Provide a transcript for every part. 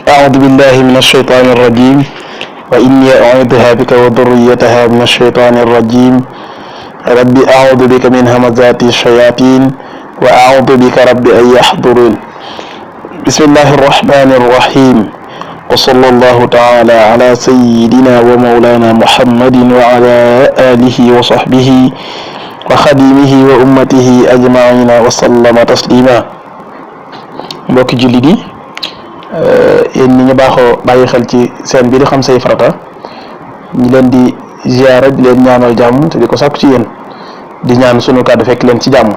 أعوذ بالله من الشيطان الرجيم وإني أعيذها بك وذريتها من الشيطان الرجيم رب أعوذ بك من همزات الشياطين وأعوذ بك رب أن يحضرون بسم الله الرحمن الرحيم وصلى الله تعالى على سيدنا ومولانا محمد وعلى آله وصحبه وخديمه وأمته أجمعين وسلم تسليما mbokki jullit yi yéen ñi ñu baaxoo bàyyi xel ci seen bi di Xam Say Farata ñu leen di ziyaara di leen ñaanal jàmm te di ko sàkku ci yéen di ñaan sunu kàddu fekk leen ci jàmm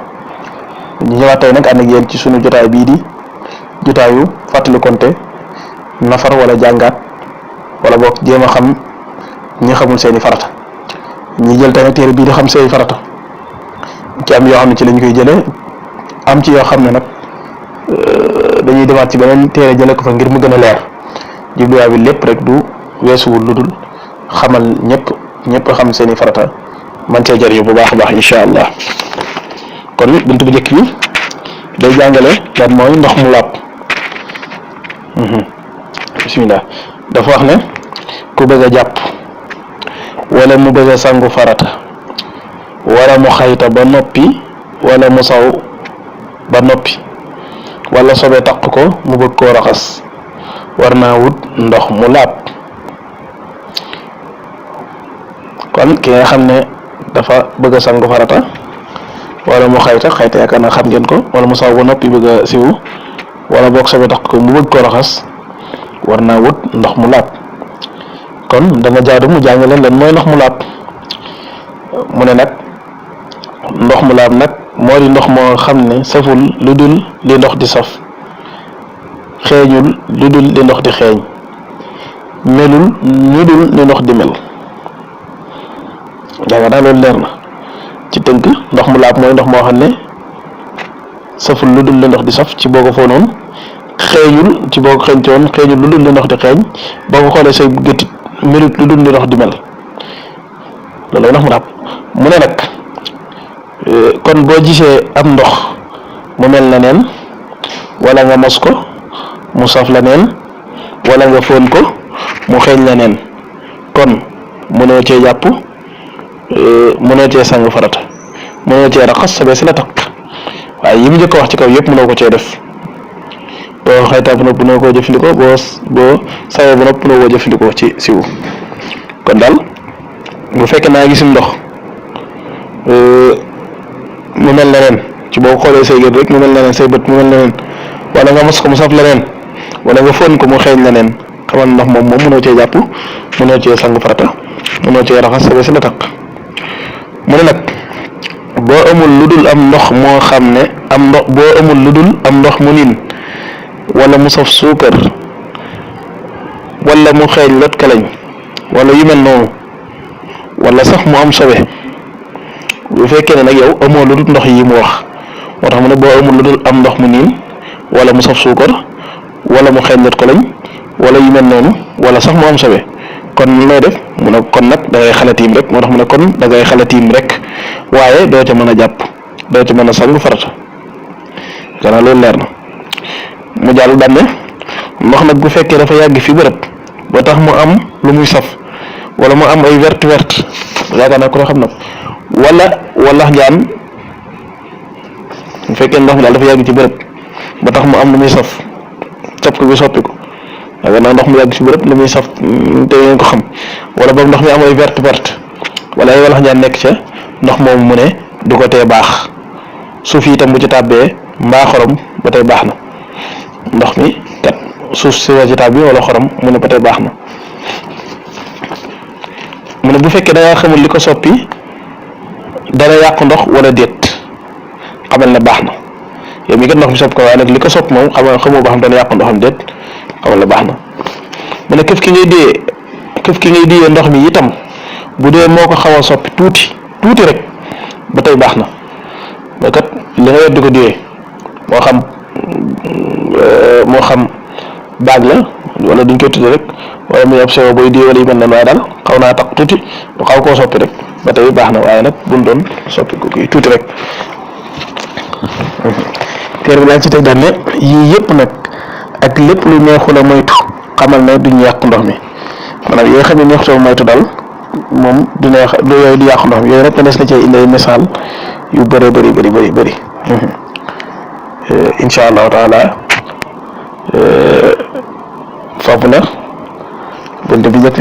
ñu ñëwaat tey nag ànd ak yéen ci sunu jotaay bii di jotaayu fàttali konte nafar wala jàngaat wala boog jéem a xam ñi xamul seeni farata ñi jël tamit téere bii di Xam Say Farata ci am yoo xam ne ci lañ koy jëlee am ci yoo xam ne nag dañuy demaat ci beneen téere jële ko fa ngir mu gën a leer jubluwaay bi lépp rek du weesuwul lu dul xamal ñëpp xam seeni farata man cee jariñu bu baax a baax incha allah kon buntu bu njëkk bi day jàngale lan mooy ndox mu laab bismillah dafa wax ne ku bëgg a jàpp wala mu bëgg a sangu farata wala mu xayta ba noppi wala mu saw ba noppi wala sobe taq ko mu bëgg koo raxas war naa wut ndox mu laab kon ki nga xam ne dafa bëgg a sangu farata wala mu xayta yaakaar naa xam ngeen ko wala mu saw ba noppi bëgg a siwu wala boog sobe taq ko mu bëgg koo raxas war naa wut ndox mu laab kon dana jaadu mu jàng leen lan mooy ndox mu laab mu ne nag ndox mu laab nag moo di ndox moo xam ne saful lu dul li ndox di saf xeeñul lu dul li ndox di xeeñ melul lu dul li ndox di mel danga naa loolu leer na ci tënk ndox mu laab mooy ndox moo xam ne saful lu dul li ndox di saf ci boo ko foo noonu xeeñul ci boo ko xeeñtoon xeeñul lu dul li ndox di xeeñ boo ko xoolee say gëtit melut lu dul li ndox di mel loolu ndox mu laab mu ne nag kon boo gisee am ndox mu mel na neen wala nga mos ko mu saf la neen wala nga fóon ko mu xeeñ la neen kon mënoo cee jàpp mënoo cee sangu farata mënoo cee raxas sa si la takk waaye yi mu njëkk a wax ci kaw yëpp mënoo ko cee def boo xaytaa bu nopp mënoo koo jëfandikoo boo sawee bu nopp mënoo koo jëfandikoo ci siwu kon daal bu fekkee naa gisul ndox mu mel na leen ci boo xoolee say gët rek mu mel na leen say bët mu mel na leen wala nga mos ko mu saf la neen wala nga fóon ko mu xeeñ la neen xamal ndox moom mënoo cee jàpp mënoo cee sangu farata mënoo cee raxas sa si la takk mu ne nag boo amul lu dul am ndox moo xam ne boo amul lu dul am ndox mu niin wala mu saf suukar wala mu xeeñ lot kalañ wala yu mel noonu wala sax mu am sobe bu fekkee ne nag yow amoo lu dul ndox yi mu wax moo tax mu ne boo amul lu dul am ndox mu niin wala mu saf suukar wala mu xeeñ lot kalañ wala yu mel noonu wala sax mu am sobe kon looy def mu ne kon nag da ngay xalatiim rek moo tax mu ne kon da ngay xalatiim rek waaye doo ca mën a jàpp doo ca mën a sangu farata gannaaw loolu leer na mu jàll daan ne ndox nag bu fekkee dafa yàgg fi bërëb ba tax mu am lu muy saf wala mu am ay vert yaakaar naa ko xam na wala njaan bu fekkee ndox mi daal dafa yàgg ci bërëb ba tax mu am lu muy saf ko bi soppi ko yaakaar naa ndox mu yàgg ci bërëb lu muy saf te ngeen ko xam wala boog ndox mi am ay vert wala ay walax njaan nekk ca ndox moomu mu ne du ko tee baax suuf yi itam bu ci tàbbee mbaa xorom ba tey baax na ndox mi kat suuf si ci tàbbi wala xorom mu ne ba tey baax na mu ne bu fekkee da ngaa xamul li ko soppi dana yàq ndox wala déet xamal ne baax na yow mi kat ndox mi sopp ko waaye nag li ko sopp moom xamoo ba xam dana yàq ndoxam déet xamal ne baax na mu ne këf ki ngay diyee ndox mi itam bu dee moo ko xaw a soppi tuuti rek ba tey baax na mais kat li nga yor di ko diyee moo xam baag la wala duñ koy tudde rek wala muy ab sewo booy diyee wala yu mel noonu waaye daal xaw naa tax tuuti du xaw koo soppi rek ba tey baax na waaye nag buñ doon soppi ko kii tuuti rek téere bi daañ ci teg daan ne yii yëpp nag ak lépp lu neexu la moytu xamal ne duñ yàq ndox mi maanaam yooyu xam ne neexutoo moytu daal moom du neex du yooyu du yàq ndox mi yooyu rek des na cee indi ay misaal yu bëree bëri incha allahu taala foofu la bunt bi njëkk